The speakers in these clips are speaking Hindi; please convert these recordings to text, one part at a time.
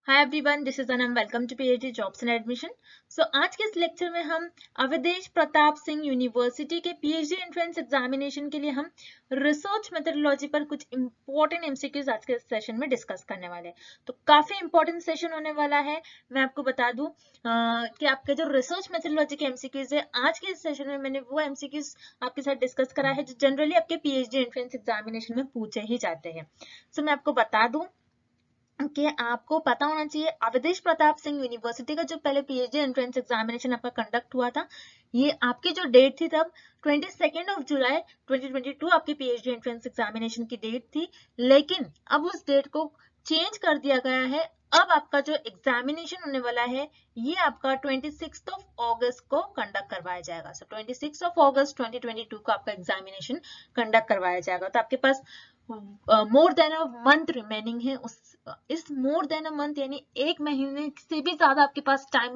Hi everyone, this is Anam. Welcome to PhD jobs and admission. आज के इस लेक्चर में हम अवधेश प्रताप सिंह यूनिवर्सिटी के पीएचडी एंट्रेंस एग्जामिनेशन के लिए हम रिसर्च मेथोडोलॉजी पर कुछ इंपॉर्टेंट एमसीक्यूज आज के इस सेशन में डिस्कस करने वाले हैं। तो काफी इंपॉर्टेंट सेशन होने वाला है। मैं आपको बता दूं कि आपके जो रिसर्च मेथोडोलॉजी के एमसीक्यूज है, आज के इस सेशन में मैंने वो एमसीक्यूज आपके साथ डिस्कस करा है जो जनरली आपके पीएचडी एंट्रेंस एग्जामिनेशन में पूछे ही जाते हैं। मैं आपको बता दूं कि आपको पता होना चाहिए अवधेश प्रताप सिंह यूनिवर्सिटी का जो पहले पीएचडी एंट्रेंस एग्जामिनेशन आपका कंडक्ट हुआ था, ये आपकी जो डेट थी तब 22 जुलाई 2022 आपकी पीएचडी एंट्रेंस एग्जामिनेशन की डेट थी। लेकिन अब उस डेट को चेंज कर दिया गया है। अब आपका जो एग्जामिनेशन होने वाला है ये आपका 26 अगस्त को कंडक्ट करवाया जाएगा। 26 अगस्त 2022 को आपका एग्जामिनेशन कंडक्ट करवाया जाएगा। तो आपके पास more than a month remaining है। इस मोर देन अ मंथ यानी एक महीने से भी ज्यादा आपके पास टाइम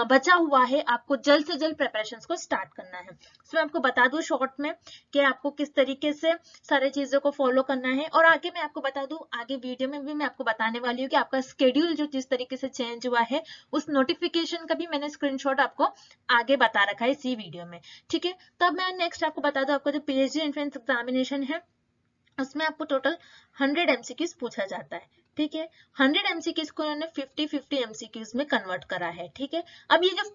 बचा हुआ है। आपको जल्द से जल्द प्रिपरेशंस को स्टार्ट करना है। मैं आपको बता दूं शॉर्ट में कि आपको किस तरीके से सारी चीजों को फॉलो करना है, और आगे मैं आपको बता दूं, आगे वीडियो में भी मैं आपको बताने वाली हूँ कि आपका स्केड्यूल जो जिस तरीके से चेंज हुआ है उस नोटिफिकेशन का भी मैंने स्क्रीनशॉट आपको आगे बता रखा है इसी वीडियो में। ठीक है, तब मैं नेक्स्ट आपको बता दूं, आपका जो पीएचडी एंट्रेंस एग्जामिनेशन है उसमें आपको टोटल 100 एमसीक्यूज पूछा जाता है। ठीक है, 100 एमसीक्यूज को उन्होंने 50-50 एमसीक्यूज में कन्वर्ट करा है। ठीक है, अब ये जो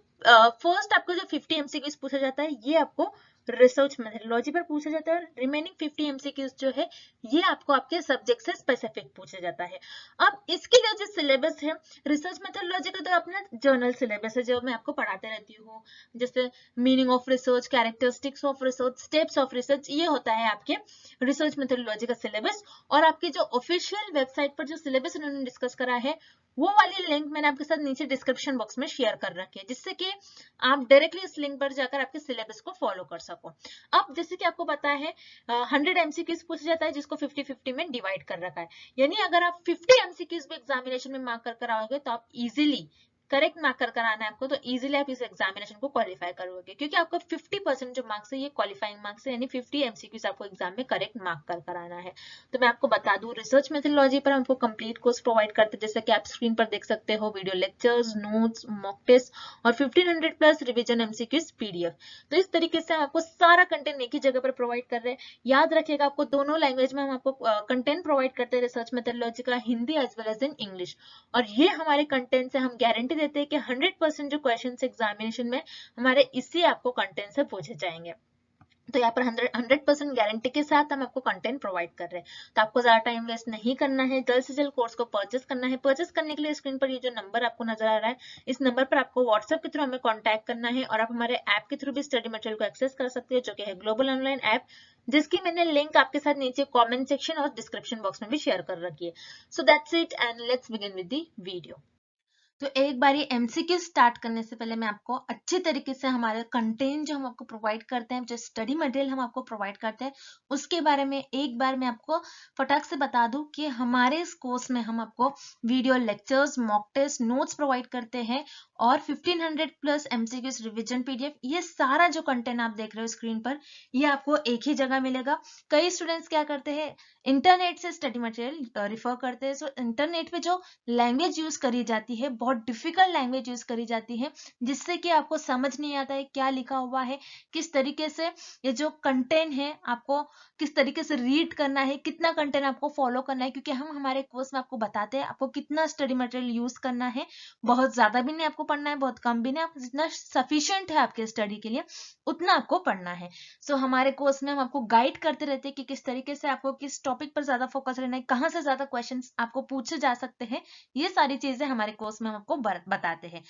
फर्स्ट आपको जो 50 एमसीक्यूज पूछा जाता है ये आपको रिसर्च मेथोडोलॉजी पर पूछा जाता है, और रिमेनिंग 50 एमसीक्यूज जो है ये आपको आपके सब्जेक्ट से स्पेसिफिक पूछा जाता है। अब इसके लिए जो सिलेबस है रिसर्च मेथोडोलॉजी का, तो अपना जर्नल सिलेबस है जो मैं आपको पढ़ाते रहती हूँ, जैसे meaning of research, characteristics of research, steps of research, ये होता है आपके रिसर्च मेथोडोलॉजी का सिलेबस। और आपकी जो ऑफिशियल वेबसाइट पर जो सिलेबस उन्होंने डिस्कस करा है वो वाली लिंक मैंने आपके साथ नीचे डिस्क्रिप्शन बॉक्स में शेयर कर रखी है, जिससे कि आप डायरेक्टली इस लिंक पर जाकर आपके सिलेबस को फॉलो कर सको। अब जैसे कि आपको पता है 100 एमसीक्यूज पूछा जाता है जिसको 50-50 में डिवाइड कर रखा है। यानी अगर आप 50 एमसीक्यूज भी एग्जामिनेशन में मार्क कर आओगे तो आप इजिली करेक्ट मार्क कर आना है आपको, तो इजीली आप इस एग्जामिनेशन को क्वालिफाई करोगे, क्योंकि आपका 50% जो मार्क्स है ये क्वालिफाइंग मार्क्स है, यानी 50 एमसीक्यूज आपको एग्जाम में करेक्ट मार्क कर आना है। तो मैं आपको बता दूं रिसर्च मेथोडोलॉजी पर हमको कंप्लीट कोर्स प्रोवाइड करते हैं, जैसे कि आप स्क्रीन पर देख सकते हो, video lectures, notes, mock test और 1500 प्लस रिविजन एमसीक्यूज पीडीएफ। तो इस तरीके से हम आपको सारा कंटेंट एक ही जगह पर प्रोवाइड कर रहे हैं। याद रखिएगा, आपको दोनों लैंग्वेज में हम आपको कंटेंट प्रोवाइड करते हैं रिसर्च मेथोडोलॉजी का, Hindi as well as in English. और ये हमारे कंटेंट से हम गारंटी देते हैं कि 100% जो क्वेश्चन एग्जामिनेशन में हमारे इसी आपको कंटेंट से पूछे जाएंगे। तो यहाँ पर 100% गारंटी के साथ हम आपको कंटेंट प्रोवाइड कर रहे हैं। तो आपको ज्यादा टाइम वेस्ट नहीं करना है, जल्द से जल्द कोर्स को परचेस करना है। परचेस करने के लिए स्क्रीन पर ये जो नंबर आपको नजर आ रहा है, इस नंबर पर आपको व्हाट्सएप के थ्रू हमें कांटेक्ट करना है, और आप हमारे ऐप के थ्रू भी स्टडी मटेरियल को एक्सेस कर सकते हैं, जो कि है ग्लोबल ऑनलाइन ऐप, जिसकी मैंने लिंक आपके साथ नीचे कॉमेंट सेक्शन और डिस्क्रिप्शन बॉक्स में भी शेयर कर रखी है। So that's it and let's begin with the video. तो एक बार ये एमसीक्यू स्टार्ट करने से पहले मैं आपको अच्छे तरीके से हमारे कंटेंट जो हम आपको प्रोवाइड करते हैं, जो स्टडी मटेरियल हम आपको प्रोवाइड करते हैं, उसके बारे में एक बार मैं आपको फटाक से बता दूं कि हमारे इस कोर्स में हम आपको video lectures, mock test, notes provide करते हैं, और 1500 प्लस एमसीक्यूज रिविजन पीडीएफ। ये सारा जो कंटेंट आप देख रहे हो स्क्रीन पर, ये आपको एक ही जगह मिलेगा। कई स्टूडेंट्स क्या करते हैं, इंटरनेट से स्टडी मटेरियल रिफर करते हैं। सो इंटरनेट पे जो लैंग्वेज यूज करी जाती है, बहुत डिफिकल्ट लैंग्वेज यूज करी जाती है, जिससे कि आपको समझ नहीं आता है क्या लिखा हुआ है, किस तरीके से ये जो कंटेंट है आपको किस तरीके से रीड करना है, कितना कंटेंट आपको फॉलो करना है। क्योंकि हम हमारे कोर्स में आपको बताते हैं आपको कितना स्टडी मटेरियल यूज करना है। बहुत ज्यादा भी नहीं आपको पढ़ना है, बहुत कम भी नहीं, आपको जितना सफिशिएंट है आपके स्टडी के लिए उतना आपको पढ़ना है। हमारे कोर्स में हम आपको गाइड करते रहते हैं कि किस तरीके से आपको किस टॉपिक पर ज्यादा फोकस रहना है, कहाँ से ज्यादा क्वेश्चंस आपको पूछे जा सकते हैं। ये सारी चीजें हमारे कोर्स में हम आपको बताते हैं।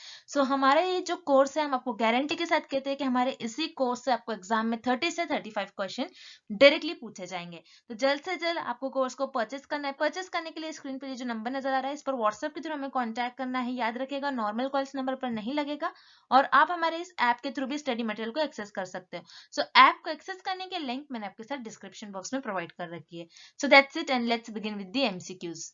हमारा ये जो कोर्स है हम आपको गारंटी के साथ कहते हैं कि हमारे इसी कोर्स से आपको एग्जाम में 30 से 35 क्वेश्चन डायरेक्टली पूछे जाएंगे। तो जल्द से जल्द आपको कोर्स को परचेस करना है। परचेस करने के लिए स्क्रीन पर ये जो नंबर नजर आ रहा है, इस पर व्हाट्सएप के थ्रू हमें कॉन्टैक्ट करना है। याद रखिएगा, नॉर्मल कॉल इस नंबर पर नहीं लगेगा, और आप हमारे इस ऐप के थ्रू भी स्टडी मटेरियल को एक्सेस कर सकते हो। ऐप को एक्सेस करने के लिंक मैंने आपके साथ डिस्क्रिप्शन बॉक्स में प्रोवाइड कर रखी है। That's it and let's begin with the MCQs.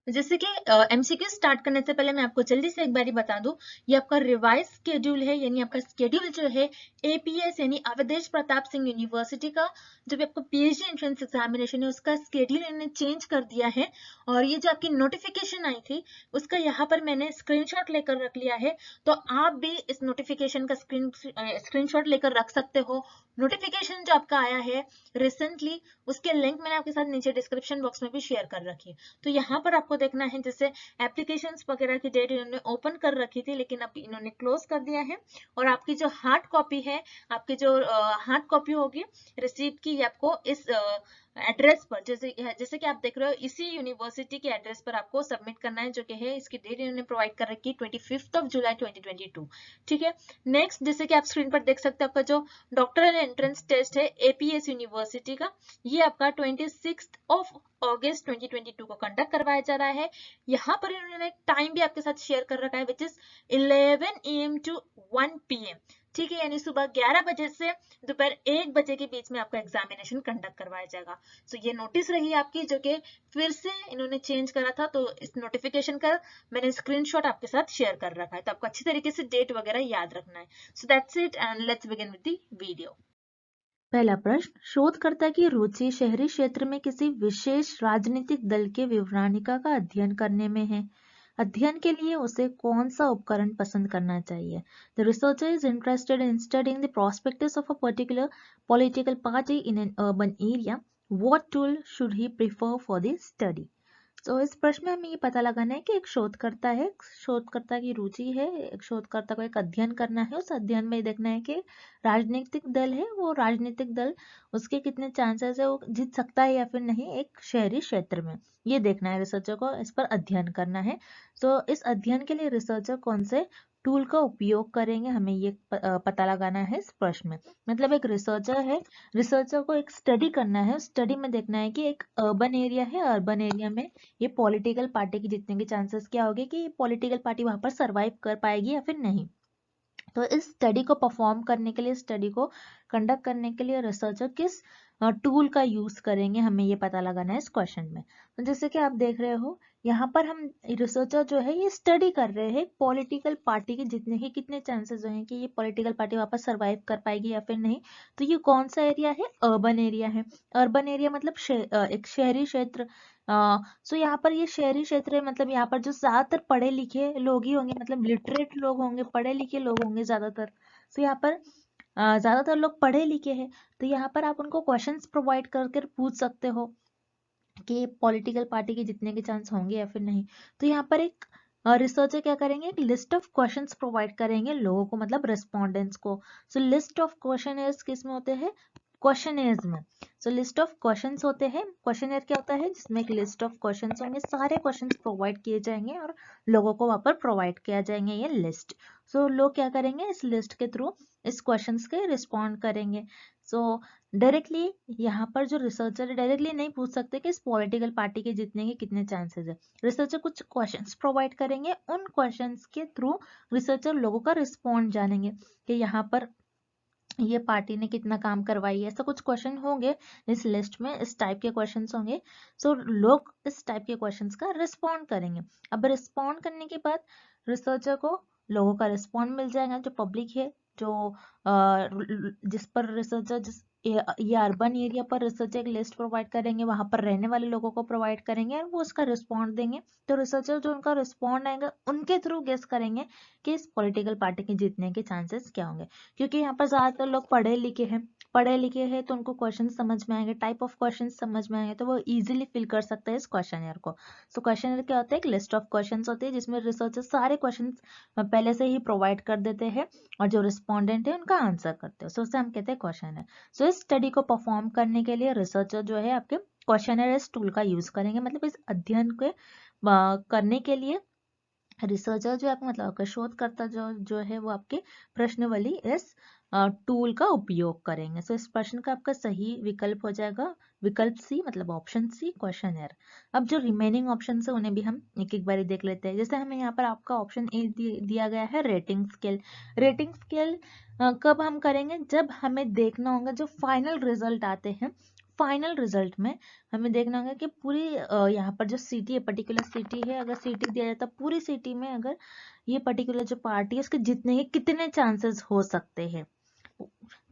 जैसे कि एमसीक्यू स्टार्ट करने से पहले मैं आपको जल्दी से एक बारी बता दूं, ये आपका रिवाइज स्केड्यूल है, यानी आपका स्केड्यूल जो है एपीएस यानी अवधेश प्रताप सिंह यूनिवर्सिटी का जो भी आपको पीएचडी एंट्रेंस एग्जामिनेशन है उसका स्केड्यूल इन्होंने चेंज कर दिया है। और ये जो आपकी नोटिफिकेशन आई थी उसका यहाँ पर मैंने स्क्रीनशॉट लेकर रख लिया है, तो आप भी इस नोटिफिकेशन का स्क्रीनशॉट लेकर रख सकते हो। नोटिफिकेशन जो आपका आया है रिसेंटली, उसके लिंक मैंने आपके साथ नीचे डिस्क्रिप्शन बॉक्स में भी शेयर कर रखी है। तो यहाँ पर आपको देखना है, जैसे एप्लीकेशंस वगैरह की डेट इन्होंने ओपन कर रखी थी लेकिन अब इन्होंने क्लोज कर दिया है। और आपकी जो हार्ड कॉपी है, आपकी जो हार्ड कॉपी होगी रिसीप्ट की, आपको इस एड्रेस पर, जैसे जैसे कि आप देख रहे हो इसी यूनिवर्सिटी के एड्रेस पर आपको सबमिट करना है, जो कि है इसकी डेट इन्होंने प्रोवाइड कर रखी है 25 जुलाई 2022। ठीक है। नेक्स्ट, जैसे कि आप स्क्रीन पर देख सकते हैं, आपका जो डॉक्टरल एंट्रेंस टेस्ट है एपीएस यूनिवर्सिटी का, ये आपका 26 अगस्त 2022 को कंडक्ट करवाया जा रहा है। यहाँ पर इन्होंने टाइम भी आपके साथ शेयर कर रखा है, which is 11 AM to 1 PM। ठीक है, यानी सुबह 11 बजे से दोपहर 1 बजे के बीच में आपका एग्जामिनेशन कंडक्ट करवाया जाएगा। सो ये नोटिस रही आपकी, जो कि फिर से इन्होंने चेंज करा था, तो इस नोटिफिकेशन का मैंने स्क्रीनशॉट आपके साथ शेयर कर रखा है, तो आपको अच्छी तरीके से डेट वगैरह याद रखना है। So that's it and let's begin with the video. पहला प्रश्न, शोधकर्ता की रुचि शहरी क्षेत्र में किसी विशेष राजनीतिक दल के विवरणिका का अध्ययन करने में है। अध्ययन के लिए उसे कौन सा उपकरण पसंद करना चाहिए? The researcher is interested in studying the prospectives of a particular political party in an urban area. What tool should he prefer for the study? तो इस प्रश्न में हमें ये पता लगाना है कि एक शोधकर्ता है, शोधकर्ता की रुचि है, एक शोधकर्ता को एक अध्ययन करना है। उस अध्ययन में देखना है कि राजनीतिक दल है, वो राजनीतिक दल उसके कितने चांसेस है, वो जीत सकता है या फिर नहीं एक शहरी क्षेत्र में, ये देखना है रिसर्चर को, इस पर अध्ययन करना है। तो इस अध्ययन के लिए रिसर्चर कौन से टूल का उपयोग करेंगे, हमें ये पता लगाना है इस प्रश्न में। मतलब एक रिसर्चर है, रिसर्चर को एक स्टडी करना है, स्टडी में देखना है कि एक अर्बन एरिया है, अर्बन एरिया में ये पॉलिटिकल पार्टी की जीतने के चांसेस क्या होंगे, कि ये पॉलिटिकल पार्टी वहां पर सरवाइव कर पाएगी या फिर नहीं। तो इस स्टडी को परफॉर्म करने के लिए, स्टडी को कंडक्ट करने के लिए रिसर्चर किस टूल का यूज करेंगे, हमें ये पता लगाना है इस क्वेश्चन में। तो जैसे कि आप देख रहे हो यहाँ पर हम रिसर्चर जो है ये स्टडी कर रहे हैं पॉलिटिकल पार्टी के जीतने के कितने चांसेस हैं, कि ये पॉलिटिकल पार्टी वापस सरवाइव कर पाएगी या फिर नहीं। तो ये कौन सा एरिया है? अर्बन एरिया है। अर्बन एरिया मतलब एक शहरी क्षेत्र। सो यहाँ पर ये शहरी क्षेत्र है, मतलब यहाँ पर जो ज्यादातर पढ़े लिखे लोग ही होंगे, मतलब लिटरेट लोग होंगे, पढ़े लिखे लोग होंगे ज्यादातर। सो यहाँ पर ज्यादातर लोग पढ़े लिखे हैं, तो यहाँ पर आप उनको क्वेश्चंस प्रोवाइड करके पूछ सकते हो कि पॉलिटिकल पार्टी के जीतने के चांस होंगे या फिर नहीं। तो यहाँ पर एक रिसर्चर क्या करेंगे, एक लिस्ट ऑफ क्वेश्चंस प्रोवाइड करेंगे लोगों को, मतलब रेस्पोंडेंट्स को। सो लिस्ट ऑफ क्वेश्चनर्स किस में होते हैं? क्वेश्चनर्स में। सो लिस्ट ऑफ क्वेश्चंस होते हैं, क्वेश्चनर क्या होता है, जिसमें एक लिस्ट ऑफ क्वेश्चंस होंगे, सारे क्वेश्चंस प्रोवाइड किए जाएंगे और लोगों को वहां पर प्रोवाइड किया जाएंगे ये लिस्ट। सो लोग क्या करेंगे, इस लिस्ट के थ्रू इस क्वेश्चंस के रिस्पॉन्ड करेंगे। सो डायरेक्टली यहाँ पर जो रिसर्चर डायरेक्टली नहीं पूछ सकते कि इस पॉलिटिकल पार्टी के जीतने के कितने चांसेस है। रिसर्चर कुछ क्वेश्चंस प्रोवाइड करेंगे, उन क्वेश्चंस के थ्रू रिसर्चर लोगों का रिस्पॉन्ड जानेंगे कि यहाँ पर ये पार्टी ने कितना काम करवाई है, ऐसा कुछ क्वेश्चन होंगे इस लिस्ट में, इस टाइप के क्वेश्चंस होंगे। सो लोग इस टाइप के क्वेश्चंस का रिस्पॉन्ड करेंगे। अब रिस्पॉन्ड करने के बाद रिसर्चर को लोगों का रिस्पॉन्ड मिल जाएगा, जो पब्लिक है, जो जिस पर रिसर्चर ये अर्बन एरिया पर रिसर्चर एक लिस्ट प्रोवाइड करेंगे, वहां पर रहने वाले लोगों को प्रोवाइड करेंगे और वो उसका रिस्पॉन्ड देंगे। तो रिसर्चर जो उनका रिस्पॉन्ड आएगा उनके थ्रू गेस करेंगे कि इस पॉलिटिकल पार्टी के जीतने के चांसेस क्या होंगे। क्योंकि यहाँ पर ज्यादातर लोग पढ़े लिखे हैं तो उनको क्वेश्चन समझ में आएंगे, टाइप ऑफ क्वेश्चन समझ में आएंगे, तो वो इजीली फिल कर सकते हैं इस क्वेश्चनर को। सो क्वेश्चनर क्या होता है, एक लिस्ट ऑफ क्वेश्चन होती है जिसमें रिसर्चर सारे क्वेश्चन पहले से ही प्रोवाइड कर देते हैं और जो रिस्पॉन्डेंट है उनका आंसर करते हैं। सो उसे हम कहते हैं क्वेश्चनर। सो इस स्टडी को परफॉर्म करने के लिए रिसर्चर जो है आपके क्वेश्चनर इस टूल का यूज करेंगे, मतलब इस अध्ययन के करने के लिए रिसर्चर जो है आपका, मतलब आपका शोधकर्ता जो है वो आपके प्रश्नावली इस टूल का उपयोग करेंगे। सो इस प्रश्न का आपका सही विकल्प हो जाएगा विकल्प सी, मतलब ऑप्शन सी क्वेश्चनर। अब जो रिमेनिंग ऑप्शन है उन्हें भी हम एक एक बारी देख लेते हैं। जैसे हमें यहाँ पर आपका ऑप्शन ए दिया गया है रेटिंग स्केल। रेटिंग स्केल कब हम करेंगे, जब हमें देखना होगा जो फाइनल रिजल्ट आते हैं, फाइनल रिजल्ट में हमें देखना होगा कि पूरी यहाँ पर जो सिटी है, पर्टिकुलर सिटी है, अगर सिटी दिया जाता है पूरी सिटी में अगर ये पर्टिकुलर जो पार्टी है उसके जीतने के कितने चांसेस हो सकते हैं।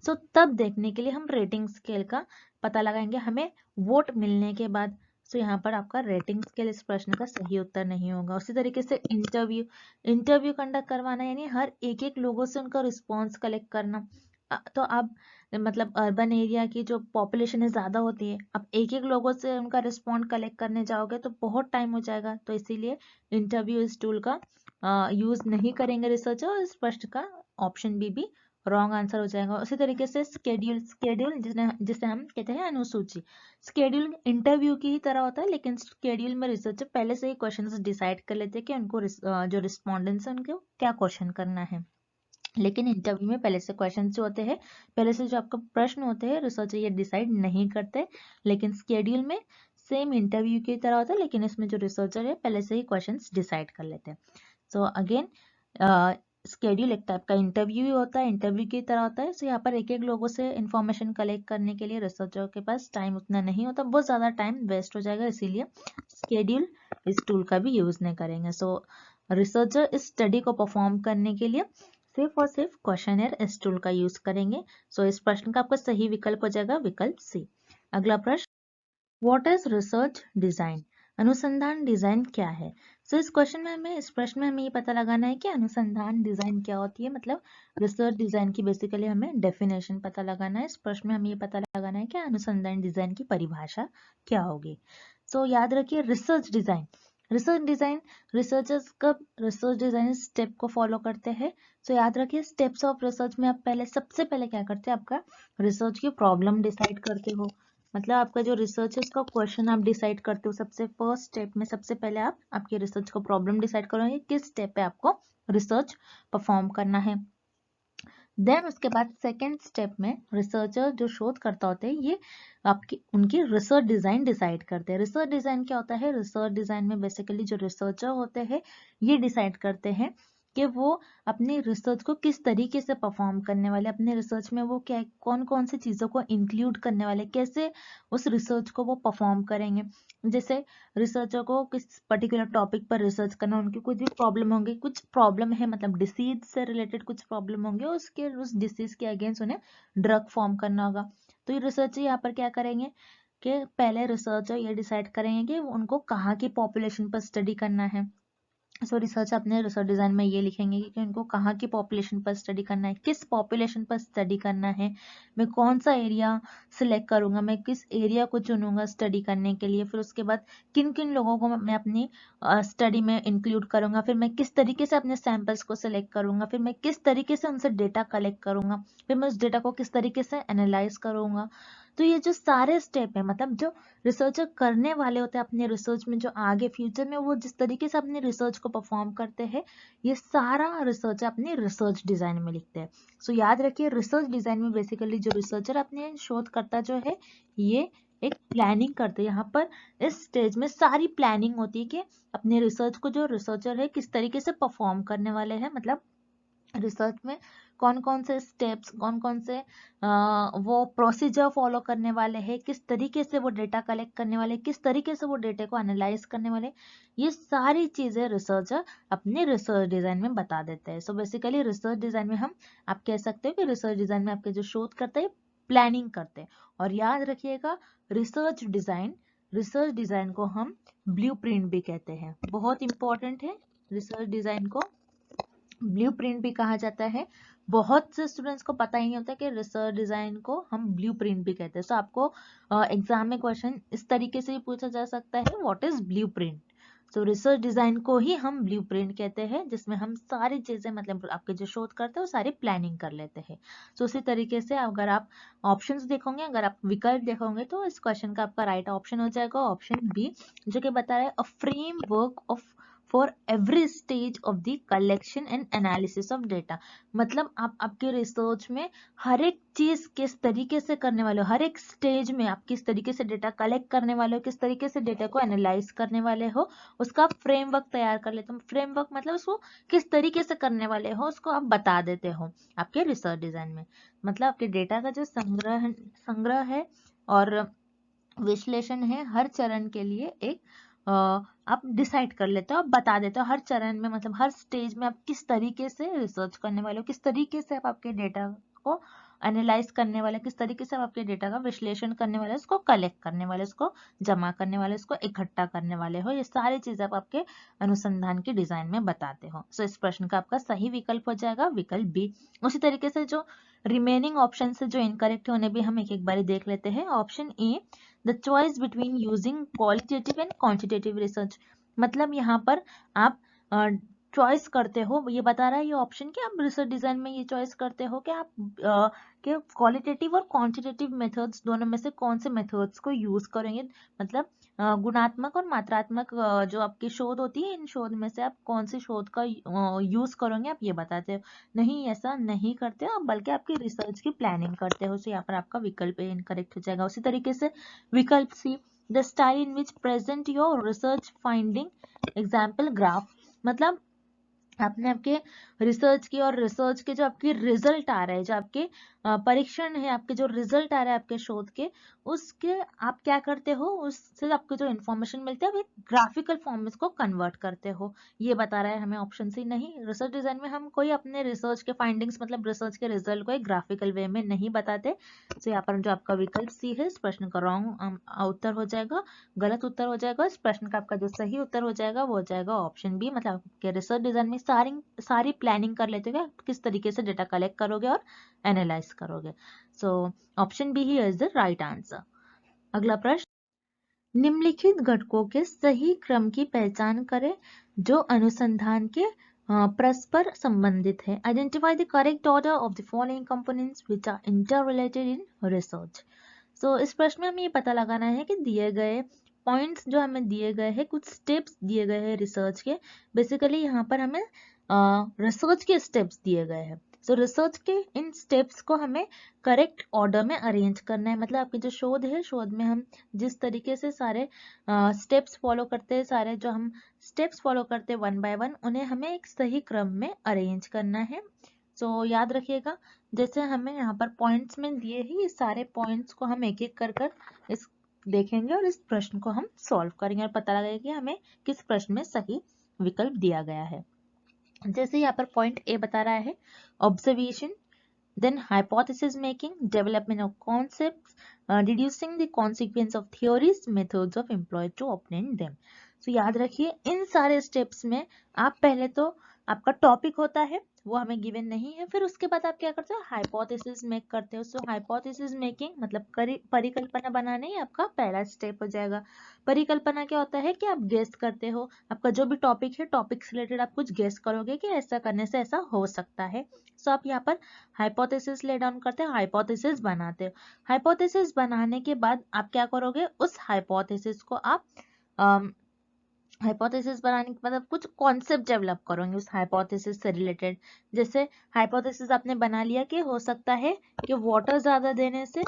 सो तब देखने के लिए हम रेटिंग स्केल का पता लगाएंगे हमें वोट मिलने के बाद। सो यहाँ पर आपका रेटिंग स्केल इस प्रश्न का सही उत्तर नहीं होगा। उसी तरीके से इंटरव्यू कंडक्ट करवाना, यानी हर एक एक लोगों से उनका रिस्पॉन्स कलेक्ट करना। तो अब मतलब अर्बन एरिया की जो पॉपुलेशन है ज़्यादा होती है, अब एक एक लोगों से उनका रिस्पॉन्ड कलेक्ट करने जाओगे तो बहुत टाइम हो जाएगा, तो इसीलिए इंटरव्यू इस टूल का यूज नहीं करेंगे रिसर्चर। इस प्रश्न का ऑप्शन भी रॉन्ग आंसर हो जाएगा। उसी तरीके से स्केड्यूल जिसे हम कहते हैं अनुसूची, स्केड्यूल इंटरव्यू की ही तरह होता है, लेकिन स्केड्यूल में रिसर्चर पहले से ही क्वेश्चंस डिसाइड कर लेते हैं कि उनको जो रिस्पॉन्डेंट्स है उनको क्या क्वेश्चन करना है। लेकिन इंटरव्यू में पहले से क्वेश्चन जो होते हैं, पहले से जो आपका प्रश्न होते हैं, रिसर्चर ये डिसाइड नहीं करते। लेकिन स्केड्यूल में सेम इंटरव्यू की तरह होता है, लेकिन इसमें जो रिसर्चर है पहले से ही क्वेश्चंस डिसाइड कर लेते हैं। सो अगेन स्केड्यूल एक टाइप का इंटरव्यू ही होता है, इंटरव्यू की तरह होता है। सो यहाँ पर एक एक लोगों से इंफॉर्मेशन कलेक्ट करने के लिए रिसर्चर के पास टाइम उतना नहीं होता, बहुत ज़्यादा टाइम वेस्ट हो जाएगा, इसीलिए स्केड्यूल इस टूल का भी यूज नहीं करेंगे। सो रिसर्चर इस स्टडी को परफॉर्म करने के लिए सिर्फ और सिर्फ क्वेश्चनर इस टूल का यूज करेंगे। सो इस प्रश्न का आपका सही विकल्प हो जाएगा विकल्प सी। अगला प्रश्न, व्हाट इज रिसर्च डिजाइन? अनुसंधान डिजाइन क्या है? सो इस प्रश्न में हमें ये पता लगाना है कि अनुसंधान डिजाइन क्या होती है, मतलब रिसर्च डिजाइन की बेसिकली हमें डेफिनेशन पता लगाना है। इस प्रश्न में हमें ये पता लगाना है कि अनुसंधान डिजाइन की परिभाषा क्या होगी। सो याद रखिए रिसर्च डिजाइन रिसर्चर्स कब रिसर्च डिजाइन स्टेप को फॉलो करते हैं। सो याद रखिए स्टेप्स ऑफ रिसर्च में आप सबसे पहले क्या करते हैं, आपका रिसर्च की प्रॉब्लम डिसाइड करते हो, मतलब आपका जो रिसर्च है उसका क्वेश्चन आप डिसाइड करते हो। सबसे फर्स्ट स्टेप में सबसे पहले आप आपके रिसर्च का प्रॉब्लम डिसाइड करोगे, किस स्टेप पे आपको रिसर्च परफॉर्म करना है। देन उसके बाद सेकेंड स्टेप में रिसर्चर जो शोध करता होते हैं, ये उनकी रिसर्च डिजाइन डिसाइड करते हैं। रिसर्च डिजाइन क्या होता है? रिसर्च डिजाइन में बेसिकली जो रिसर्चर होते हैं ये डिसाइड करते हैं कि वो अपनी रिसर्च को किस तरीके से परफॉर्म करने वाले, अपने रिसर्च में वो क्या कौन कौन सी चीज़ों को इंक्लूड करने वाले, कैसे उस रिसर्च को वो परफॉर्म करेंगे। जैसे रिसर्चर को किस पर्टिकुलर टॉपिक पर रिसर्च करना, उनकी कुछ भी प्रॉब्लम होंगी, कुछ प्रॉब्लम है मतलब डिसीज से रिलेटेड कुछ प्रॉब्लम होंगे, उस डिसीज के अगेंस्ट उन्हें ड्रग फॉर्म करना होगा। तो ये रिसर्चर यहाँ पर क्या करेंगे कि पहले रिसर्चर ये डिसाइड करेंगे कि उनको कहाँ की पॉपुलेशन पर स्टडी करना है। सो रिसर्च अपने रिसर्च डिजाइन में ये लिखेंगे कि उनको कहाँ की पॉपुलेशन पर स्टडी करना है, किस पॉपुलेशन पर स्टडी करना है, मैं कौन सा एरिया सिलेक्ट करूंगा, मैं किस एरिया को चुनूंगा स्टडी करने के लिए, फिर उसके बाद किन किन लोगों को मैं अपनी स्टडी में इंक्लूड करूंगा, फिर मैं किस तरीके से अपने सैंपल्स को सिलेक्ट करूंगा, फिर मैं किस तरीके से उनसे डेटा कलेक्ट करूंगा, फिर मैं उस डेटा को किस तरीके से एनालाइज करूंगा। तो ये जो सारे स्टेप है, मतलब जो रिसर्चर करने वाले होते हैं अपने रिसर्च में, जो आगे फ्यूचर में वो जिस तरीके से अपने रिसर्च को परफॉर्म करते हैं, ये सारा रिसर्चर अपने रिसर्च डिजाइन में लिखते हैं। सो याद रखिए रिसर्च डिजाइन में बेसिकली जो रिसर्चर अपने शोधकर्ता जो है ये एक प्लानिंग करते हैं। यहाँ पर इस स्टेज में सारी प्लानिंग होती है कि अपने रिसर्च को जो रिसर्चर है किस तरीके से परफॉर्म करने वाले हैं, मतलब रिसर्च में कौन कौन से स्टेप्स, कौन कौन से वो प्रोसीजर फॉलो करने वाले हैं, किस तरीके से वो डेटा कलेक्ट करने वाले, किस तरीके से वो डेटा को एनालाइज करने वाले, ये सारी चीजें रिसर्चर अपने रिसर्च डिजाइन में बता देते हैं। सो बेसिकली रिसर्च डिजाइन में हम आप कह सकते हो कि रिसर्च डिजाइन में आपके जो शोध करते हैं प्लानिंग करते हैं। और याद रखिएगा रिसर्च डिजाइन को हम ब्लूप्रिंट भी कहते हैं, बहुत इंपॉर्टेंट है। रिसर्च डिजाइन को ब्लूप्रिंट भी कहा जाता है। बहुत से स्टूडेंट्स को पता ही नहीं होता कि रिसर्च डिजाइन को हम ब्लूप्रिंट भी कहते हैं। सो आपको एग्जाम में क्वेश्चन इस तरीके से ही पूछा जा सकता है, what is blueprint? So research design को ही हम ब्लूप्रिंट कहते हैं, जिसमें हम सारी चीजें मतलब आपके जो शोध करते हैं वो सारी प्लानिंग कर लेते हैं। सो उसी तरीके से अगर आप ऑप्शंस देखोगे, अगर आप विकल्प देखोगे, तो इस क्वेश्चन का आपका राइट ऑप्शन हो जाएगा ऑप्शन बी, जो कि बता रहा है a framework of for every stage of the collection and analysis of data. मतलब आप आपके रिसर्च में हर एक चीज किस तरीके से करने वाले हो, हर एक स्टेज में आप किस तरीके से डेटा कलेक्ट करने वाले हो, किस तरीके से डेटा को एनालाइज करने वाले हो, उसका फ्रेमवर्क तैयार कर लेते हो। फ्रेमवर्क मतलब उसको किस तरीके से करने वाले हो उसको आप बता देते हो आपके रिसर्च डिजाइन में। मतलब आपके डेटा का जो संग्रह है और विश्लेषण है हर चरण के लिए एक आप डिसाइड कर लेते हो, आप बता देते हो हर चरण में, मतलब हर स्टेज में आप किस तरीके से रिसर्च करने वाले हो, किस तरीके से आप आपके डेटा को एनालाइज करने वाले, किस तरीके से आप आपके डेटा का विश्लेषण करने वाले, उसको कलेक्ट करने वाले, उसको जमा करने वाले, उसको इकट्ठा करने वाले हो। ये सारी चीजें आप आपके अनुसंधान के डिजाइन में बताते हो। सो इस प्रश्न का आपका सही विकल्प हो जाएगा विकल्प बी। उसी तरीके से जो रिमेनिंग ऑप्शन से जो इनकरेक्ट है उन्हें भी हम एक एक बारी देख लेते हैं। Option A, the choice between using qualitative and quantitative research, मतलब यहाँ पर आप चॉइस करते हो, ये बता रहा है ये ऑप्शन कि आप रिसर्च डिजाइन में ये चॉइस करते हो कि आप कि क्वालिटेटिव और क्वांटिटेटिव मेथड्स दोनों में से कौन से मेथड्स को यूज करेंगे, मतलब गुणात्मक और मात्रात्मक जो आपकी शोध होती है, इन शोध में से आप कौन सी शोध का यूज करोगे, आप ये बताते हो। नहीं, ऐसा नहीं करते हो, बल्कि आपकी रिसर्च की प्लानिंग करते हो। तो यहाँ पर आपका विकल्प इनकरेक्ट हो जाएगा। उसी तरीके से विकल्प C, the style in which present your research finding example graph, मतलब आपने आपके रिसर्च की और रिसर्च के जो आपके रिजल्ट आ रहे हैं, जो आपके परीक्षण है, आपके जो रिजल्ट आ रहे हैं आपके शोध के, उसके आप क्या करते हो, उससे आपको जो इन्फॉर्मेशन मिलती है आप एक ग्राफिकल फॉर्म में इसको कन्वर्ट करते हो, ये बता रहा है हमें ऑप्शन सी। नहीं, रिसर्च डिजाइन में हम कोई अपने रिसर्च के फाइंडिंग्स मतलब रिसर्च के रिजल्ट को एक ग्राफिकल वे में नहीं बताते। तो यहाँ पर जो आपका विकल्प सी है इस प्रश्न का रॉन्ग उत्तर हो जाएगा, गलत उत्तर हो जाएगा। इस प्रश्न का आपका जो सही उत्तर हो जाएगा वो हो जाएगा ऑप्शन बी, मतलब आपके रिसर्च डिजाइन में सारी प्लानिंग कर लेते हो किस तरीके से डेटा कलेक्ट करोगे और एनालाइज करोगे। सो ऑप्शन बी ही इज द राइट आंसर। अगला प्रश्न, निम्नलिखित घटकों के सही क्रम की पहचान करें जो अनुसंधान के परस्पर संबंधित है। Identify the correct order of the following components which are interrelated in research. So इस प्रश्न में हमें ये पता लगाना है कि दिए गए पॉइंट्स जो हमें दिए गए हैं, कुछ स्टेप्स दिए गए हैं रिसर्च के, बेसिकली यहाँ पर हमें रिसर्च के स्टेप्स दिए गए हैं। सो रिसर्च के इन स्टेप्स को हमें करेक्ट ऑर्डर में अरेंज करना है, मतलब आपकी जो शोध है, शोध में हम जिस तरीके से सारे स्टेप्स फॉलो करते हैं, सारे जो हम स्टेप्स फॉलो करते हैं वन बाय वन, उन्हें हमें एक सही क्रम में अरेंज करना है। सो याद रखिएगा, जैसे हमें यहाँ पर पॉइंट्स में दिए ही, ये सारे पॉइंट्स को हम एक एक कर इस देखेंगे और इस प्रश्न को हम सॉल्व करेंगे और पता लगेगा कि हमें किस प्रश्न में सही विकल्प दिया गया है। जैसे यहाँ पर पॉइंट ए बता रहा है observation, then hypothesis making, development of concepts, deducing the consequence of theories, methods of employed to obtain them. So याद रखिए इन सारे स्टेप्स में आप पहले तो आपका टॉपिक होता है वो हमें गिवन नहीं है, फिर उसके बाद आप क्या करते हो, हाइपोथेसिस मेक करते हो। सो हाइपोथेसिस मेकिंग मतलब परिकल्पना बनाना ही आपका पहला स्टेप हो जाएगा। परिकल्पना क्या होता है कि आप गेस करते हो, आपका जो भी टॉपिक है, टॉपिक से रिलेटेड आप कुछ गेस करोगे कि ऐसा करने से ऐसा हो सकता है। सो आप यहाँ पर हाइपोथेसिस ले डाउन करते हो, हाइपोथेसिस बनाते हो। हाइपोथेसिस बनाने के बाद आप क्या करोगे, उस हाइपोथेसिस को आप हाइपोथेसिस बनाने के बाद आप कुछ कॉन्सेप्ट डेवलप करोगे उस हाइपोथेसिस से रिलेटेड। जैसे हाइपोथेसिस आपने बना लिया कि हो सकता है कि वाटर ज्यादा देने से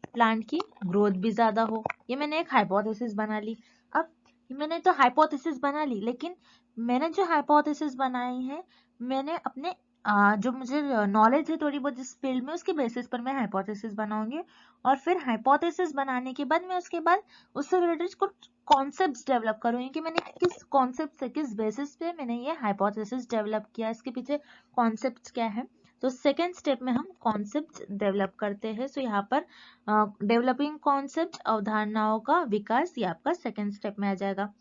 प्लांट की ग्रोथ भी ज्यादा हो, ये मैंने एक हाइपोथेसिस बना ली। अब मैंने तो हाइपोथेसिस बना ली, लेकिन मैंने जो हाइपोथेसिस बनाई है, मैंने अपने जो मुझे नॉलेज है थोड़ी बहुत इस फील्ड में, उसके बेसिस पर मैं हाइपोथेसिस बनाऊंगी। और फिर हाइपोथेसिस बनाने के बाद मैं उसके बाद उससे रिलेटेड कुछ कॉन्सेप्ट्स डेवलप करूंगी कि मैंने किस कॉन्सेप्ट से, किस बेसिस पे मैंने ये हाइपोथेसिस डेवलप किया, इसके पीछे कॉन्सेप्ट्स क्या है। तो सेकेंड स्टेप में हम कॉन्सेप्ट डेवलप करते हैं। सो यहाँ पर डेवलपिंग कॉन्सेप्ट, अवधारणाओं का विकास, ये आपका सेकेंड स्टेप में आ जाएगा।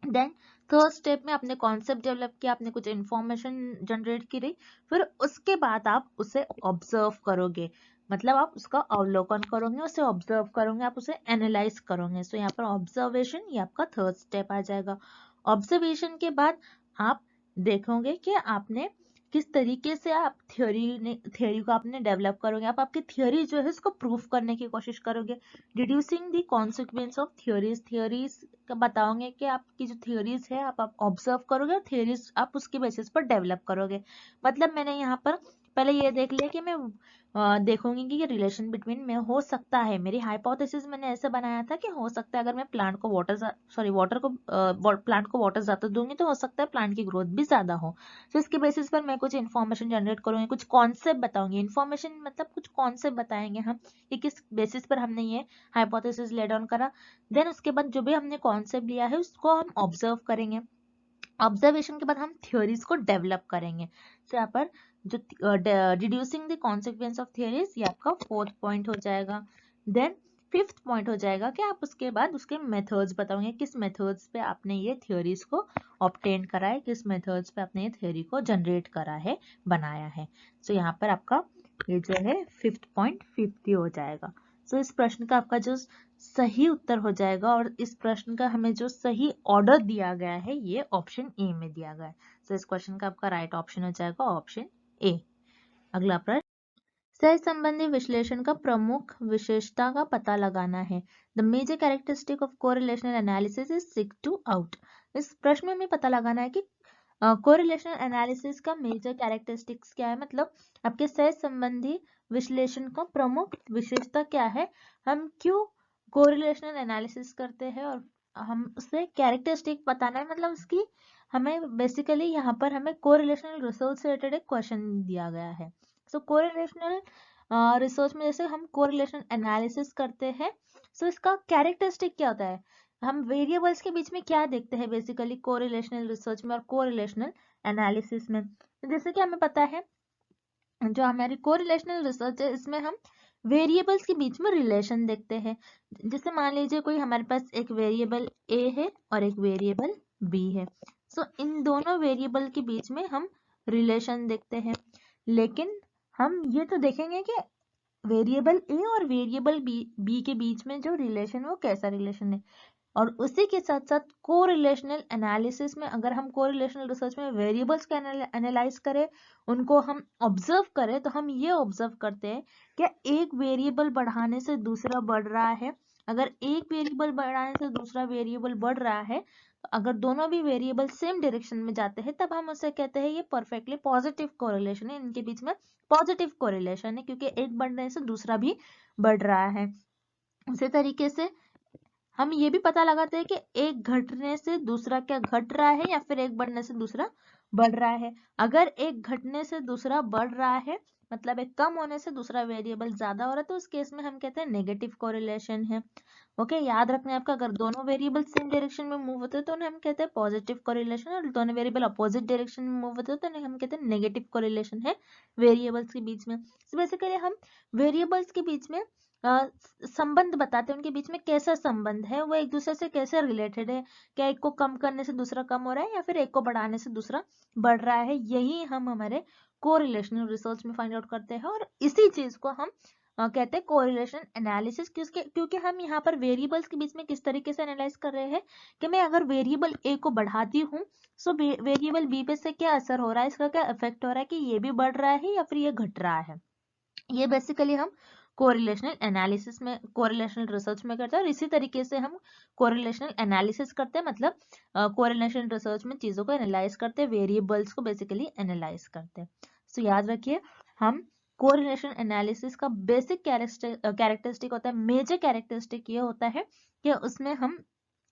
देन थर्ड स्टेप में आपने कॉन्सेप्ट डेवलप किया, आपने कुछ इंफॉर्मेशन जनरेट की रही, फिर उसके बाद आप उसे ऑब्जर्व करोगे, मतलब आप उसका अवलोकन करोगे, उसे ऑब्जर्व करोगे, आप उसे एनालाइज करोगे। सो यहाँ पर ऑब्जर्वेशन, ये आपका थर्ड स्टेप आ जाएगा। ऑब्जर्वेशन के बाद आप देखोगे कि आपने किस तरीके से आप थ्योरी को आपने डेवलप करोगे, आप आपकी थ्योरी जो है उसको प्रूफ करने की कोशिश करोगे। डिड्यूसिंग द कॉन्सिक्वेंस ऑफ थ्योरीज का बताओगे कि आपकी जो थ्योरीज है आप ऑब्जर्व करोगे और थ्योरीज आप उसके बेसिस पर डेवलप करोगे। मतलब मैंने यहाँ पर पहले ये देख लिया कि मैं देखूंगी कि रिलेशन बिटवीन में हो सकता है, मेरी हाइपोथेसिस मैंने ऐसे बनाया था कि हो सकता है अगर मैं प्लांट को प्लांट को वाटर ज्यादा दूंगी तो हो सकता है प्लांट की ग्रोथ भी ज्यादा हो। तो इसके बेसिस पर मैं कुछ इन्फॉर्मेशन जनरेट करूंगी, कुछ कॉन्सेप्ट बताऊंगी। इन्फॉर्मेशन मतलब कुछ कॉन्सेप्ट बताएंगे हम कि किस बेसिस पर हमने ये हाइपोथेसिस ले डाउन करा। देन उसके बाद जो भी हमने कॉन्सेप्ट लिया है उसको हम ऑब्जर्व करेंगे। ऑब्जर्वेशन के बाद हम थ्योरीज को डेवलप करेंगे। तो यहाँ पर जो reducing the consequence of theories, ये आपका 4th पॉइंट हो जाएगा। देन 5th पॉइंट हो जाएगा कि आप उसके बाद उसके मेथड्स बताओगे, किस मेथड्स पे आपने ये थ्योरीज को ऑब्टेन करा है, किस मेथड्स पे आपने ये थ्योरी को जनरेट करा है, बनाया है। तो यहाँ पर आपका ये जो है 5th पॉइंट 50 हो जाएगा। तो इस प्रश्न का आपका जो सही उत्तर हो जाएगा, और इस प्रश्न का हमें जो सही ऑर्डर दिया गया है ये ऑप्शन ए में दिया गया है। तो इस क्वेश्चन का आपका राइट ऑप्शन हो जाएगा ऑप्शन ए। अगला प्रश्न, सह संबंधी विश्लेषण का प्रमुख विशेषता का पता लगाना है। The major characteristic of correlational analysis is seek to out. इस प्रश्न में हमें पता लगाना है कि कोरिलेशनल एनालिसिस का मेजर कैरेक्टरिस्टिक्स क्या है, मतलब आपके सह संबंधी विश्लेषण का प्रमुख विशेषता क्या है, हम क्यों कोरिलेशनल एनालिसिस करते हैं, और हम उससे कैरेक्टरिस्टिक बताना है। मतलब उसकी हमें बेसिकली यहाँ पर हमें कोरिलेशनल रिसर्च से रिलेटेड एक क्वेश्चन दिया गया है। सो कोरिलेशनल रिसर्च में जैसे हम कोरिलेशन एनालिसिस करते हैं, सो इसका कैरेक्टरिस्टिक क्या होता है, हम वेरिएबल्स के बीच में क्या देखते हैं बेसिकली कोरिलेशनल रिसर्च में और कोरिलेशनल एनालिसिस में। जैसे कि हमें पता है जो हमारी कोरिलेशनल रिसर्च है इसमें हम वेरिएबल्स के बीच में रिलेशन देखते हैं। जैसे मान लीजिए कोई हमारे पास एक वेरिएबल ए है और एक वेरिएबल बी है, सो इन दोनों वेरिएबल के बीच में हम रिलेशन देखते हैं। लेकिन हम ये तो देखेंगे कि वेरिएबल ए और वेरिएबल बी के बीच में जो रिलेशन है वो कैसा रिलेशन है। और उसी के साथ साथ कोरिलेशनल एनालिसिस में अगर हम कोरिलेशनल रिसर्च में वेरिएबल्स को एनालाइज करें, उनको हम ऑब्जर्व करें, तो हम ये ऑब्जर्व करते हैं कि एक वेरिएबल बढ़ाने से दूसरा बढ़ रहा है। अगर एक वेरिएबल बढ़ाने से दूसरा वेरिएबल बढ़ रहा है, तो अगर दोनों भी वेरिएबल सेम डायरेक्शन में जाते हैं तब हम उसे कहते हैं ये परफेक्टली पॉजिटिव कोरिलेशन है, इनके बीच में पॉजिटिव कोरिलेशन है क्योंकि एक बढ़ने से दूसरा भी बढ़ रहा है। उसी तरीके से हम ये भी पता लगाते हैं कि एक घटने से दूसरा क्या घट रहा है या फिर एक बढ़ने से दूसरा बढ़ रहा है। अगर एक घटने से दूसरा बढ़ रहा है मतलब एक कम होने से दूसरा वेरिएबल ज्यादा हो रहा है, तो उस केस में हम कहते हैं नेगेटिव कोरिलेशन है। ओके, याद रखना है आपका, अगर दोनों वेरिएबल सेम डायरेक्शन में मूव होते हैं तो उन्हें हम कहते हैं पॉजिटिव कोरिलेशन, और दोनों वेरिएबल अपोजिट डायरेक्शन में मूव होते हैं तो उन्हें हम कहते हैं नेगेटिव कोरिलेशन है वेरिएबल्स के बीच में। तो बेसिकली हम वेरिएबल्स के बीच में संबंध बताते हैं, उनके बीच में कैसा संबंध है, वो एक दूसरे से कैसे रिलेटेड है, क्या एक को कम करने से दूसरा कम हो रहा है या फिर एक को बढ़ाने से दूसरा बढ़ रहा है। यही हम हमारे कोरिलेशनल रिसर्च में फाइंड आउट करते हैं, और इसी चीज को हम कहते हैं कोरिलेशन एनालिसिस। क्योंकि हम यहाँ पर वेरिएबल्स के बीच में किस तरीके से एनालाइज कर रहे हैं कि मैं अगर वेरिएबल ए को बढ़ाती हूँ सो वेरिएबल बी पे से क्या असर हो रहा है, इसका क्या इफेक्ट हो रहा है, कि ये भी बढ़ रहा है या फिर ये घट रहा है। ये बेसिकली हम कोरिलेशनल एनालिसिस में, कोरिलेशनल रिसर्च में करते हैं, और इसी तरीके से हम कोरिलेशनल एनालिसिस करते हैं, मतलब कोरिलेशनल रिसर्च में चीजों को एनालाइज करते हैं, वेरिएबल्स को बेसिकली एनालाइज करते हैं। सो याद रखिए, हम कोरिलेशन एनालिसिस का बेसिक कैरेक्टरिस्टिक होता है, मेजर कैरेक्टरिस्टिक ये होता है कि उसमें हम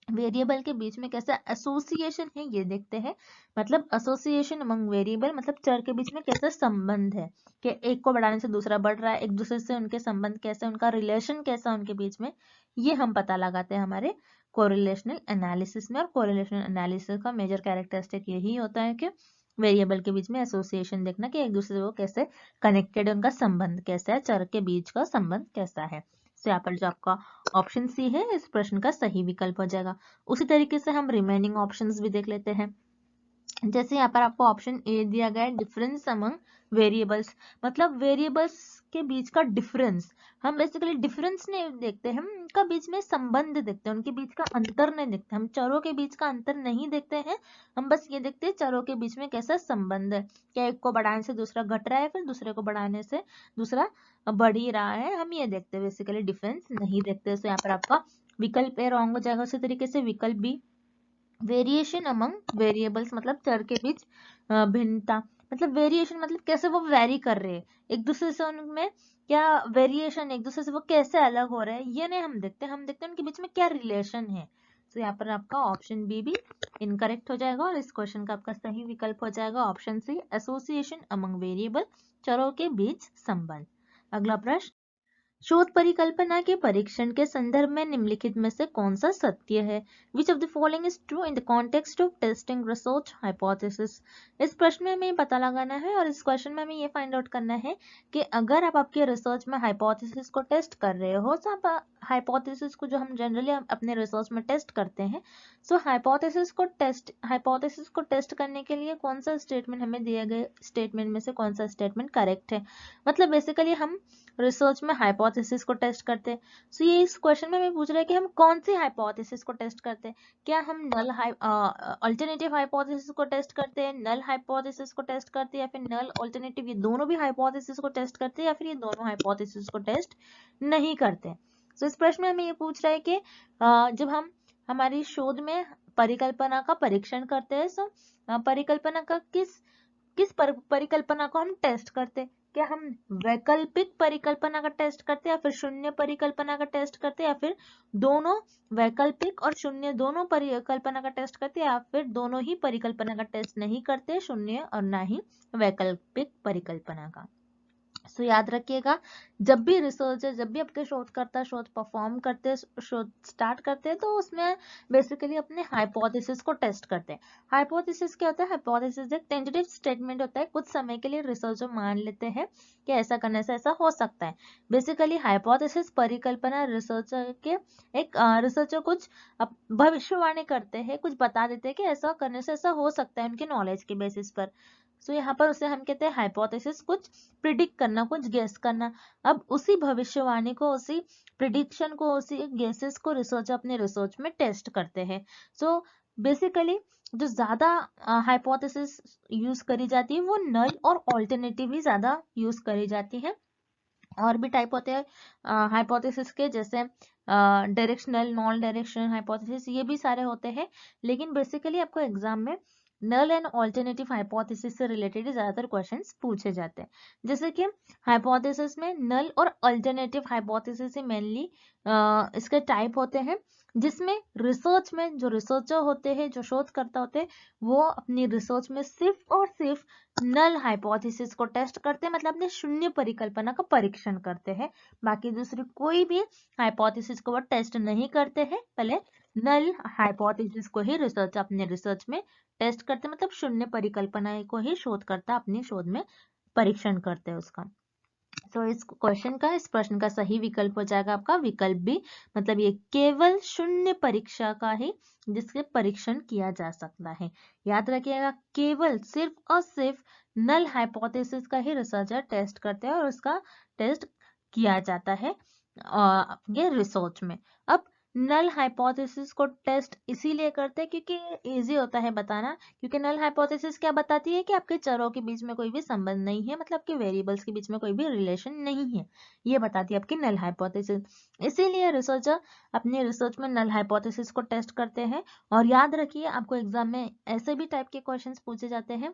वेरिएबल के बीच में कैसा एसोसिएशन है ये देखते हैं। मतलब एसोसिएशन अमंग वेरिएबल, मतलब चर के बीच में कैसा संबंध है कि एक को बढ़ाने से दूसरा बढ़ रहा है, एक दूसरे से उनके संबंध कैसे, उनका रिलेशन कैसा उनके बीच में, ये हम पता लगाते हैं हमारे कोरिलेशनल एनालिसिस में। और कोरिलेशनल एनालिसिस का मेजर कैरेक्टरिस्टिक यही होता है कि वेरिएबल के बीच में एसोसिएशन देखना कि एक दूसरे को कैसे कनेक्टेड, उनका संबंध कैसा है, चर के बीच का संबंध कैसा है। तो यहाँ पर जो आपका ऑप्शन सी है इस प्रश्न का सही विकल्प हो जाएगा। उसी तरीके से हम रिमेनिंग ऑप्शंस भी देख लेते हैं। जैसे यहाँ पर आपको ऑप्शन ए दिया गया है डिफरेंस अमंग वेरिएबल्स, मतलब वेरिएबल्स के बीच का डिफरेंस। हम बेसिकली डिफरेंस नहीं देखते, हम उनका बीच में संबंध देखते हैं, उनके बीच का अंतर नहीं देखते, हम चरों के बीच का अंतर नहीं देखते हैं, हम बस ये देखते हैं चरों के बीच में कैसा संबंध है, क्या एक को बढ़ाने से दूसरा घट रहा है, फिर दूसरे को बढ़ाने से दूसरा बढ़ ही रहा है, हम ये देखते हैं, बेसिकली डिफरेंस नहीं देखते। तो यहाँ पर आपका विकल्प ए रॉन्ग हो जाएगा। उसी तरीके से विकल्प बी वेरिएशन अमंग वेरिएबल्स, मतलब चर के बीच भिन्नता, मतलब वेरिएशन मतलब कैसे वो वेरी कर रहे हैं एक दूसरे से, उनमें क्या वेरिएशन, एक दूसरे से वो कैसे अलग हो रहे हैं, ये नहीं हम देखते हैं उनके बीच में क्या रिलेशन है। तो यहाँ पर आपका ऑप्शन बी भी इनकरेक्ट हो जाएगा और इस क्वेश्चन का आपका सही विकल्प हो जाएगा option C, association among variable, चरों के बीच संबंध। अगला प्रश्न, शोध परिकल्पना के परीक्षण के संदर्भ में निम्नलिखित में से कौन सा सत्य है? Which of the following is true in the context of testing research hypothesis? इस प्रश्न में हमें पता लगाना है और इस क्वेश्चन में हमें ये फाइंड आउट करना है कि अगर आप आपके रिसर्च में हाइपोथेसिस को टेस्ट कर रहे हो, तो आप हाइपोथेसिस को जो हम जनरली अपने रिसर्च में टेस्ट करते हैं, सो हाइपोथेसिस को टेस्ट करने के लिए कौन सा स्टेटमेंट, हमें दिए गए स्टेटमेंट में से कौन सा स्टेटमेंट करेक्ट है। मतलब बेसिकली हम रिसर्च में हाइपोथेसिस को टेस्ट करते हैं। सो ये इस क्वेश्चन में हमें पूछ रहा है कि हम कौन सी हाइपोथेसिस को टेस्ट करते हैं। क्या हम नल अल्टरनेटिव हाइपोथेसिस को टेस्ट करते हैं, नल हाइपोथेसिस को टेस्ट करते हैं, या फिर नल अल्टरनेटिव, ये दोनों भी हाइपोथेसिस को टेस्ट करते हैं, या फिर ये दोनों हाइपोथेसिस को टेस्ट नहीं करते। सो इस प्रश्न में हमें ये पूछ रहा है कि जब हम हमारी शोध में परिकल्पना का परीक्षण करते हैं, सो परिकल्पना का किस परिकल्पना को हम टेस्ट करते हैं। क्या हम वैकल्पिक परिकल्पना का टेस्ट करते हैं, या फिर शून्य परिकल्पना का टेस्ट करते हैं, या फिर दोनों वैकल्पिक और शून्य दोनों परिकल्पना का टेस्ट करते हैं, या फिर दोनों ही परिकल्पना का टेस्ट नहीं करते, शून्य और ना ही वैकल्पिक परिकल्पना का। सो याद रखिएगा, जब भी रिसर्चर, जब भी आपके शोधकर्ता शोध परफॉर्म करते हैं, शोध स्टार्ट करते हैं, तो उसमें बेसिकली अपने हाइपोथेसिस को टेस्ट करते हैं। हाइपोथेसिस क्या होता है? हाइपोथेसिस एक टेंटेटिव स्टेटमेंट होता है, कुछ समय के लिए रिसर्चर मान लेते हैं कि ऐसा करने से ऐसा हो सकता है। बेसिकली हाइपोथेसिस परिकल्पना रिसर्चर के रिसर्चर कुछ भविष्यवाणी करते हैं, कुछ बता देते हैं कि ऐसा करने से ऐसा हो सकता है उनके नॉलेज के बेसिस पर। सो यहाँ पर उसे हम कहते हैं हाइपोथेसिस, कुछ प्रिडिक्ट करना, कुछ गेस करना। अब उसी भविष्यवाणी को, उसी प्रिडिक्शन को, उसी गेसेस को रिसर्चर अपने रिसर्च में टेस्ट करते हैं। सो बेसिकली जो ज्यादा हाइपोथेसिस यूज करी जाती है वो नल और ऑल्टरनेटिव ही ज्यादा यूज करी जाती है। और भी टाइप होते हैं हाइपोथेसिस के, जैसे डायरेक्शनल, नॉन डायरेक्शनल हाइपोथेसिस, ये भी सारे होते हैं। लेकिन बेसिकली आपको एग्जाम में नल एंड ऑल्टरनेटिव हाइपोथेसिस से रिलेटेड ज्यादातर क्वेश्चंस पूछे जाते हैं। जैसे कि हाइपोथेसिस में नल और अल्टरनेटिव हाइपोथेसिस से मेनली इसके टाइप होते हैं, जिसमें रिसर्च में जो रिसर्चर होते हैं, जो शोधकर्ता होते हैं, वो अपनी रिसर्च में सिर्फ और सिर्फ नल हाइपोथेसिस को टेस्ट करते हैं, मतलब अपने शून्य परिकल्पना का परीक्षण करते हैं। बाकी दूसरी कोई भी हाइपोथेसिस को वो टेस्ट नहीं करते हैं। पहले नल हाइपोथेसिस को ही रिसर्च अपने रिसर्च में टेस्ट करते, मतलब शून्य परिकल्पना को ही शोधकर्ता अपनी शोध में परीक्षण करते हैं उसका। तो इस क्वेश्चन का, इस प्रश्न का सही विकल्प हो जाएगा आपका विकल्प बी, मतलब ये केवल शून्य परीक्षा का ही जिसके परीक्षण किया जा सकता है। याद रखिएगा, केवल सिर्फ और सिर्फ नल हाइपोथेसिस का ही रिसर्चर टेस्ट करते हैं और उसका टेस्ट किया जाता है ये रिसर्च में। अब नल हाइपोथेसिस को टेस्ट इसीलिए करते हैं क्योंकि इजी होता है बताना, क्योंकि नल हाइपोथेसिस क्या बताती है कि आपके चरों के बीच में कोई भी संबंध नहीं है, मतलब कि वेरिएबल्स के बीच में कोई भी रिलेशन नहीं है, ये बताती है आपकी नल हाइपोथेसिस। इसीलिए रिसर्चर अपने रिसर्च में नल हाइपोथेसिस को टेस्ट करते हैं। और याद रखिए, आपको एग्जाम में ऐसे भी टाइप के क्वेश्चंस पूछे जाते हैं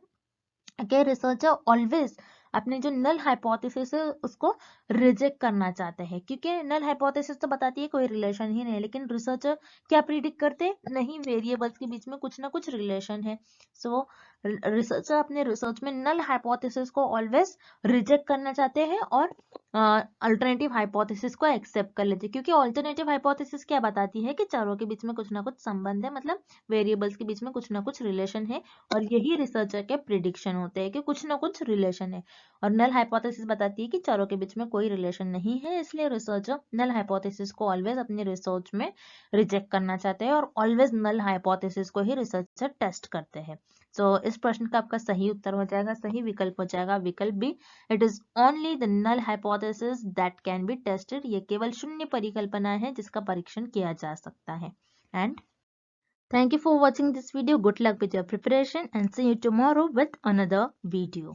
कि रिसर्चर ऑलवेज अपने जो नल हाइपोथेसिस है उसको रिजेक्ट करना चाहते हैं, क्योंकि नल हाइपोथेसिस तो बताती है कोई रिलेशन ही नहीं है, लेकिन रिसर्चर क्या प्रिडिक्ट करते हैं? नहीं, वेरिएबल्स के बीच में कुछ ना कुछ रिलेशन है। सो रिसर्चर अपने रिसर्च में नल हाइपोथेसिस को ऑलवेज रिजेक्ट करना चाहते हैं और अल्टरनेटिव हाइपोथेसिस को एक्सेप्ट कर लेते हैं, क्योंकि अल्टरनेटिव हाइपोथेसिस क्या बताती है कि चारों के बीच में कुछ ना कुछ संबंध है, मतलब वेरिएबल्स के बीच में कुछ ना कुछ रिलेशन है, और यही रिसर्चर के प्रिडिक्शन होते हैं कि कुछ ना कुछ रिलेशन है। और नल हाइपोथेसिस बताती है कि चारों के बीच में कोई रिलेशन नहीं है, इसलिए रिसर्चर नल हाइपोथेसिस को ऑलवेज अपने रिसर्च में रिजेक्ट करना चाहते हैं और ऑलवेज नल हाइपोथेसिस को ही रिसर्चर टेस्ट करते हैं। सो इस प्रश्न का आपका सही उत्तर हो जाएगा, सही विकल्प हो जाएगा विकल्प बी, it is only the null hypothesis that can be tested. ये केवल शून्य परिकल्पना है जिसका परीक्षण किया जा सकता है। And thank you for watching this video. Good luck with your preparation and see you tomorrow with another video.